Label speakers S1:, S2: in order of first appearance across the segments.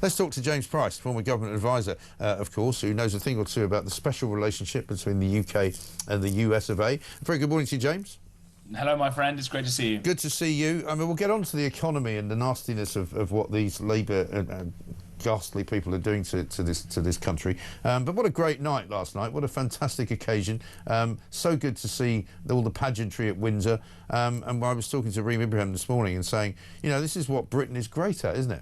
S1: Let's talk to James Price, former government advisor, of course, who knows a thing or two about the special relationship between the UK and the US of A. Very good morning to you, James.
S2: Hello, my friend. It's great to see you.
S1: Good to see you. I mean, we'll get on to the economy and the nastiness of what these Labour ghastly people are doing to this country. But what a great night last night. What a fantastic occasion. So good to see all the pageantry at Windsor. And I was talking to Reem Ibrahim this morning and saying, you know, this is what Britain is great at, isn't it?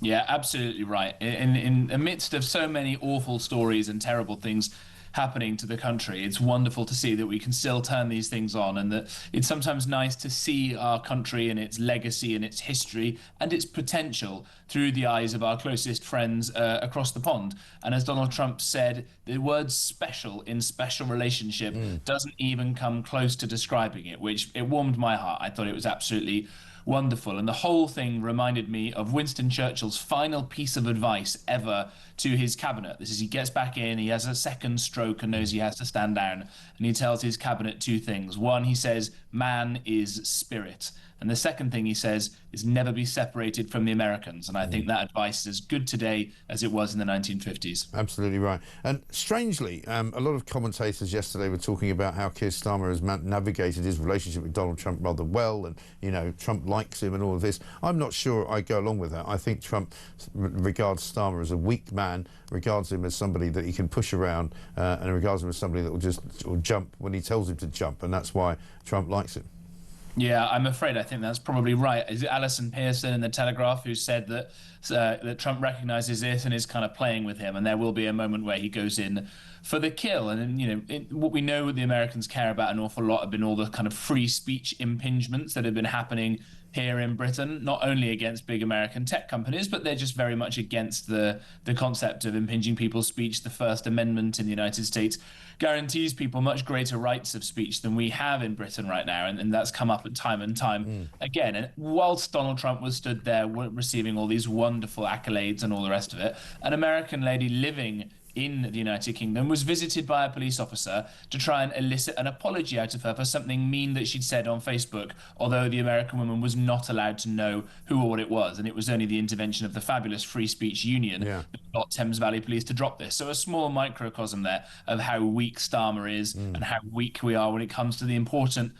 S2: Yeah, absolutely right. In the midst of so many awful stories and terrible things happening to the country, it's wonderful to see that we can still turn these things on, and that it's sometimes nice to see our country and its legacy and its history and its potential through the eyes of our closest friends across the pond. And as Donald Trump said, the word special in special relationship doesn't even come close to describing it, which it warmed my heart. I thought it was absolutely wonderful. And the whole thing reminded me of Winston Churchill's final piece of advice ever to his cabinet. This is, he gets back in, he has a second stroke and knows he has to stand down, and he tells his cabinet two things. One, he says, man is spirit. And the second thing he says is never be separated from the Americans. And I think that advice is as good today as it was in the 1950s.
S1: Absolutely right. And strangely, a lot of commentators yesterday were talking about how Keir Starmer has navigated his relationship with Donald Trump rather well, and, you know, Trump likes him and all of this. I'm not sure I go along with that. I think Trump regards Starmer as a weak man, regards him as somebody that he can push around, and regards him as somebody that will just jump when he tells him to jump, and that's why Trump likes him.
S2: Yeah, I'm afraid I think that's probably right. Is it Alison Pearson in The Telegraph who said that that Trump recognises this and is kind of playing with him, and there will be a moment where he goes in for the kill? And, you know, what we know the Americans care about an awful lot have been all the kind of free speech impingements that have been happening here in Britain, not only against big American tech companies, but they're just very much against the concept of impinging people's speech. The First Amendment in the United States guarantees people much greater rights of speech than we have in Britain right now, and that's come up at time and time again. And whilst Donald Trump was stood there receiving all these wonderful accolades and all the rest of it, an American lady living in the United Kingdom was visited by a police officer to try and elicit an apology out of her for something mean that she'd said on Facebook, although the American woman was not allowed to know who or what it was, and it was only the intervention of the fabulous Free Speech Union that got Thames Valley Police to drop this. So a small microcosm there of how weak Starmer is and how weak we are when it comes to the important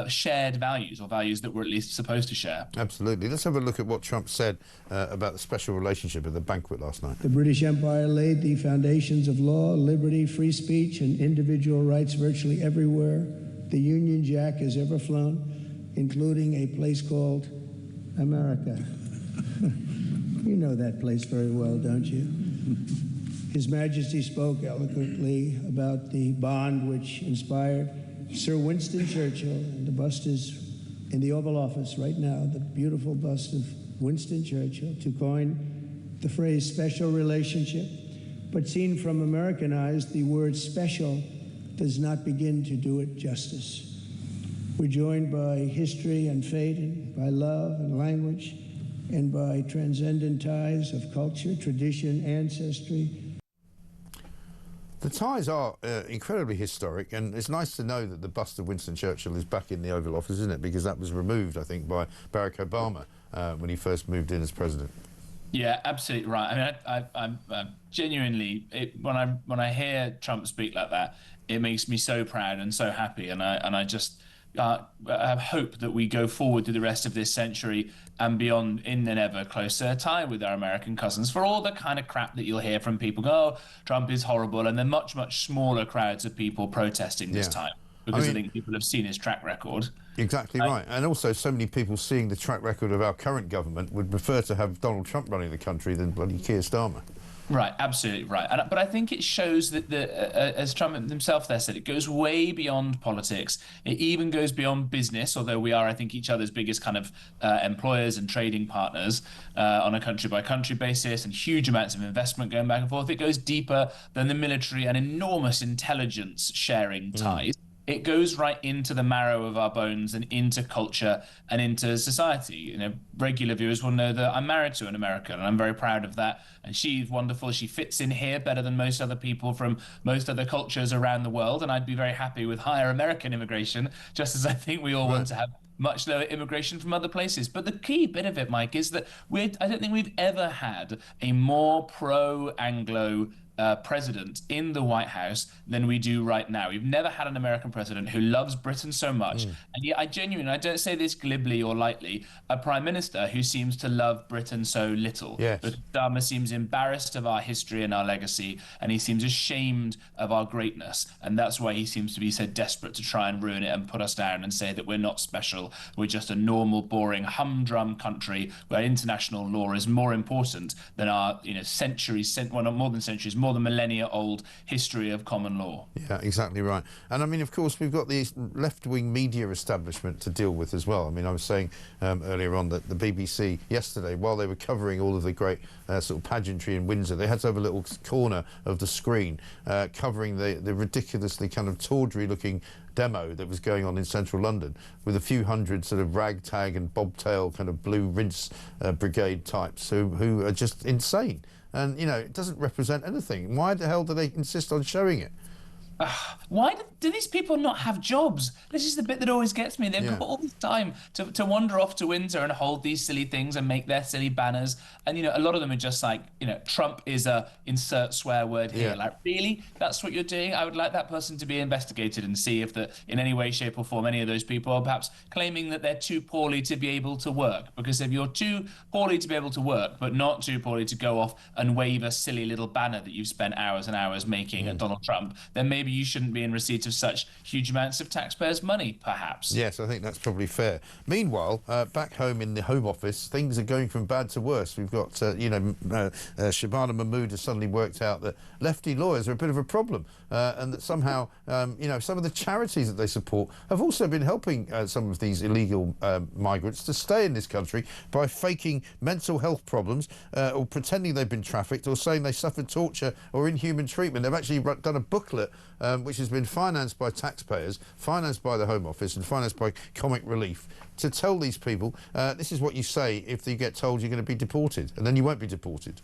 S2: shared values, or values that we're at least supposed to share.
S1: Absolutely. Let's have a look at what Trump said about the special relationship at the banquet last night.
S3: The British Empire laid the foundations of law, liberty, free speech, and individual rights virtually everywhere the Union Jack has ever flown, including a place called America. You know that place very well, don't you? His Majesty spoke eloquently about the bond which inspired Sir Winston Churchill, and the bust is in the Oval Office right now, the beautiful bust of Winston Churchill, to coin the phrase special relationship. But seen from American eyes, the word special does not begin to do it justice. We're joined by history and fate, and by love and language, and by transcendent ties of culture, tradition, ancestry.
S1: The ties are incredibly historic, and it's nice to know that the bust of Winston Churchill is back in the Oval Office, isn't it? Because that was removed, I think, by Barack Obama when he first moved in as president.
S2: Yeah, absolutely right. I mean, I'm genuinely, when I hear Trump speak like that, it makes me so proud and so happy, and I just have hope that we go forward to the rest of this century and beyond in an ever closer tie with our American cousins. For all the kind of crap that you'll hear from people, oh, Trump is horrible, and then much smaller crowds of people protesting this time, because I think people have seen his track record. Exactly
S1: right. And also so many people seeing the track record of our current government would prefer to have Donald Trump running the country than bloody Keir Starmer.
S2: Right, absolutely right. But I think it shows that, as Trump himself there said, it goes way beyond politics. It even goes beyond business, although we are, I think, each other's biggest kind of employers and trading partners on a country-by-country basis, and huge amounts of investment going back and forth. It goes deeper than the military and enormous intelligence sharing ties. It goes right into the marrow of our bones and into culture and into society. You know, regular viewers will know that I'm married to an American, and I'm very proud of that. And she's wonderful. She fits in here better than most other people from most other cultures around the world. And I'd be very happy with higher American immigration, just as I think we all want to have much lower immigration from other places. But the key bit of it, Mike, is that I don't think we've ever had a more pro-Anglo president in the White House than we do right now. We've never had an American president who loves Britain so much. And yet I don't say this glibly or lightly, a prime minister who seems to love Britain so little.
S1: Yes.
S2: Because Starmer seems embarrassed of our history and our legacy, and he seems ashamed of our greatness. And that's why he seems to be so desperate to try and ruin it and put us down and say that we're not special. We're just a normal, boring, humdrum country where international law is more important than our, centuries, well, not more than centuries, more than millennia-old history of common law.
S1: Yeah, exactly right. And I mean, of course, we've got the left-wing media establishment to deal with as well. I mean, I was saying earlier on that the BBC yesterday, while they were covering all of the great sort of pageantry in Windsor, they had to have a little corner of the screen covering the ridiculously kind of tawdry-looking demo that was going on in central London with a few hundred sort of ragtag and bobtail kind of blue rinse brigade types who are just insane. And, it doesn't represent anything. Why the hell do they insist on showing it?
S2: Why do these people not have jobs? This is the bit that always gets me. They've got all this time to wander off to Windsor and hold these silly things and make their silly banners. And, a lot of them are just like, Trump is a insert swear word here. Like, really? That's what you're doing? I would like that person to be investigated and see if in any way, shape or form, any of those people are perhaps claiming that they're too poorly to be able to work. Because if you're too poorly to be able to work, but not too poorly to go off and wave a silly little banner that you've spent hours and hours making at Donald Trump, then maybe you shouldn't be in receipt of such huge amounts of taxpayers' money, perhaps.
S1: Yes, I think that's probably fair. Meanwhile, back home in the Home Office, things are going from bad to worse. We've got, Shabana Mahmood has suddenly worked out that lefty lawyers are a bit of a problem, and that somehow, some of the charities that they support have also been helping some of these illegal migrants to stay in this country by faking mental health problems or pretending they've been trafficked or saying they suffered torture or inhuman treatment. They've actually done a booklet which has been financed by taxpayers, financed by the Home Office and financed by Comic Relief to tell these people, this is what you say if you get told you're going to be deported, and then you won't be deported.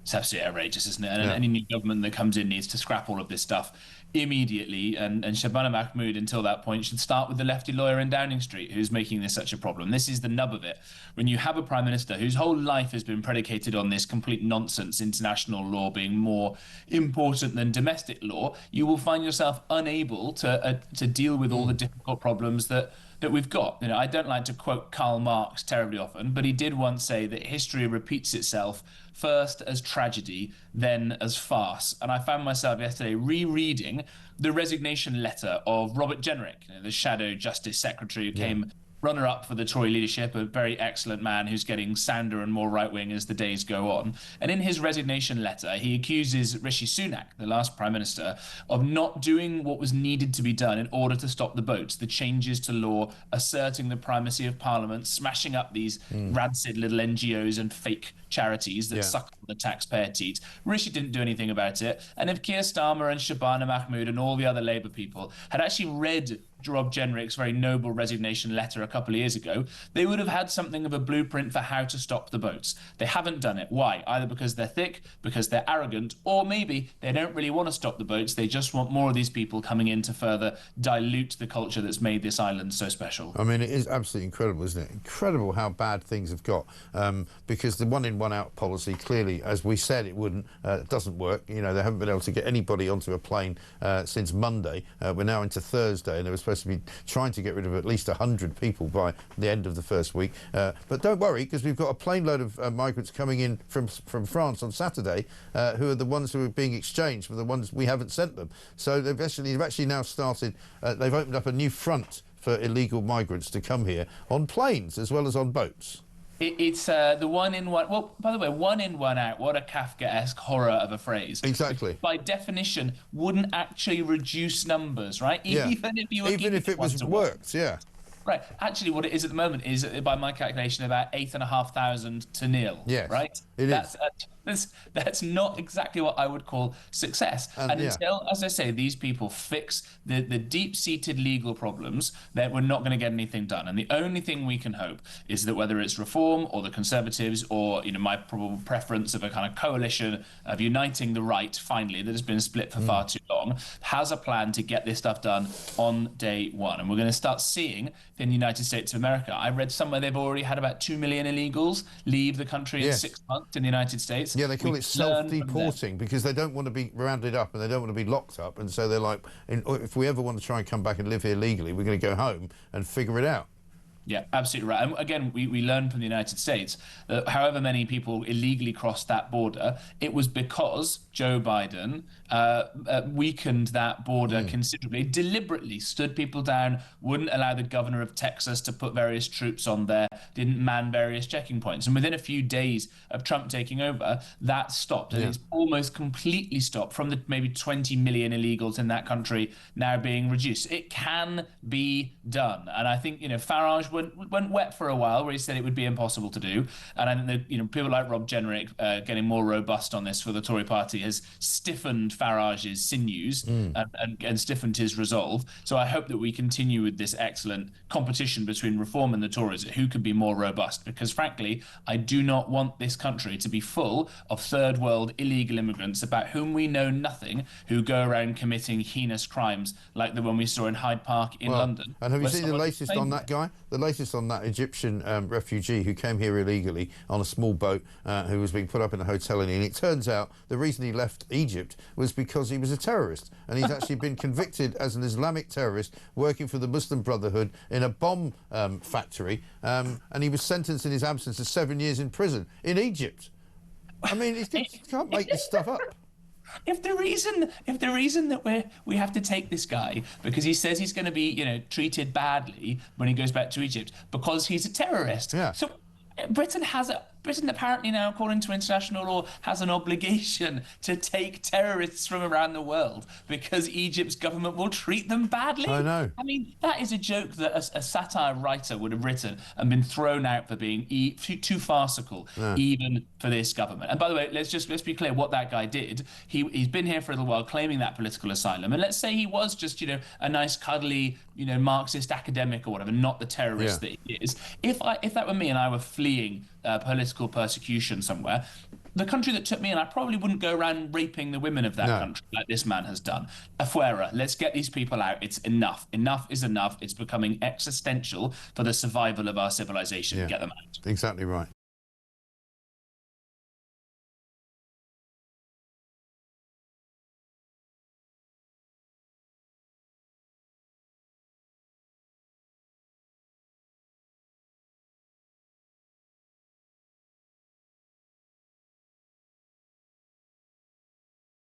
S2: It's absolutely outrageous, isn't it? And any new government that comes in needs to scrap all of this stuff immediately. And Shabana Mahmood, until that point, should start with the lefty lawyer in Downing Street who's making this such a problem. This is the nub of it. When you have a prime minister whose whole life has been predicated on this complete nonsense, international law being more important than domestic law, you will find yourself unable to deal with all the difficult problems that we've got. I don't like to quote Karl Marx terribly often, but he did once say that history repeats itself first as tragedy, then as farce. And I found myself yesterday rereading the resignation letter of Robert Jenrick, the shadow justice secretary who came runner-up for the Tory leadership, a very excellent man who's getting sounder and more right-wing as the days go on. And in his resignation letter, he accuses Rishi Sunak, the last Prime Minister, of not doing what was needed to be done in order to stop the boats, the changes to law, asserting the primacy of Parliament, smashing up these rancid little NGOs and fake charities that suck on the taxpayer teat. Rishi didn't do anything about it. And if Keir Starmer and Shabana Mahmood and all the other Labour people had actually read Rob Jenrick's very noble resignation letter a couple of years ago, they would have had something of a blueprint for how to stop the boats. They haven't done it. Why? Either because they're thick, because they're arrogant, or maybe they don't really want to stop the boats. They just want more of these people coming in to further dilute the culture that's made this island so special.
S1: I mean, it is absolutely incredible, isn't it? Incredible how bad things have got, because the one in, one out policy clearly, as we said it wouldn't, doesn't work. They haven't been able to get anybody onto a plane since Monday. We're now into Thursday, and they were supposed to be trying to get rid of at least 100 people by the end of the first week. But don't worry, because we've got a plane load of migrants coming in from France on Saturday, who are the ones who are being exchanged for the ones we haven't sent them. So they've actually now started, they've opened up a new front for illegal migrants to come here on planes as well as on boats.
S2: It's the one in one. Well, by the way, one in, one out. What a Kafkaesque horror of a phrase.
S1: Exactly.
S2: Which, by definition, wouldn't actually reduce numbers, right? Even if you were
S1: even if it was worked,
S2: Right. Actually, what it is at the moment is, by my calculation, about 8,500 to nil.
S1: Yes.
S2: Right.
S1: That's
S2: a That's not exactly what I would call success.
S1: And
S2: And
S1: yeah.
S2: until, as I say, these people fix the deep-seated legal problems, that we're not going to get anything done. And the only thing we can hope is that whether it's Reform or the Conservatives or, my probable preference of a kind of coalition of uniting the right, finally, that has been split for far too long, has a plan to get this stuff done on day one. And we're going to start seeing in the United States of America, I read somewhere they've already had about 2 million illegals leave the country in 6 months in the United States.
S1: Yeah, they call it self-deporting because they don't want to be rounded up and they don't want to be locked up. And so they're like, if we ever want to try and come back and live here legally, we're going to go home and figure it out.
S2: Yeah, absolutely right. And again, we learned from the United States that however many people illegally crossed that border, it was because Joe Biden weakened that border considerably, deliberately stood people down, wouldn't allow the governor of Texas to put various troops on there, didn't man various checking points. And within a few days of Trump taking over, that stopped. And it's almost completely stopped from the maybe 20 million illegals in that country now being reduced. It can be done. And I think, Farage went wet for a while where he said it would be impossible to do. And I think that, people like Rob Jenrick getting more robust on this for the Tory party has stiffened Farage's sinews and stiffened his resolve. So I hope that we continue with this excellent competition between Reform and the Tories, who can be more robust, because frankly, I do not want this country to be full of third world illegal immigrants about whom we know nothing, who go around committing heinous crimes like the one we saw in Hyde Park in London.
S1: And have you seen the latest on that guy? The latest on that Egyptian refugee who came here illegally on a small boat, who was being put up in a hotel, and it turns out the reason he left Egypt was because he was a terrorist, and he's actually been convicted as an Islamic terrorist working for the Muslim Brotherhood in a bomb factory, and he was sentenced in his absence to 7 years in prison in Egypt. I mean, you can't make this stuff up.
S2: If the reason that we have to take this guy because he says he's going to be treated badly when he goes back to Egypt because he's a terrorist.
S1: Yeah.
S2: So Britain apparently now, according to international law, has an obligation to take terrorists from around the world because Egypt's government will treat them badly.
S1: I know.
S2: I mean, that is a joke that a satire writer would have written and been thrown out for being too farcical, even for this government. And by the way, let's be clear what that guy did. He's been here for a little while claiming that political asylum. And let's say he was just, a nice, cuddly, Marxist academic or whatever, not the terrorist that he is. If that were me and I were fleeing political persecution somewhere, the country that took me in, I probably wouldn't go around raping the women of that country like this man has done. Afuera, let's get these people out. It's enough. Enough is enough. It's becoming existential for the survival of our civilization. Get them out.
S1: Exactly right.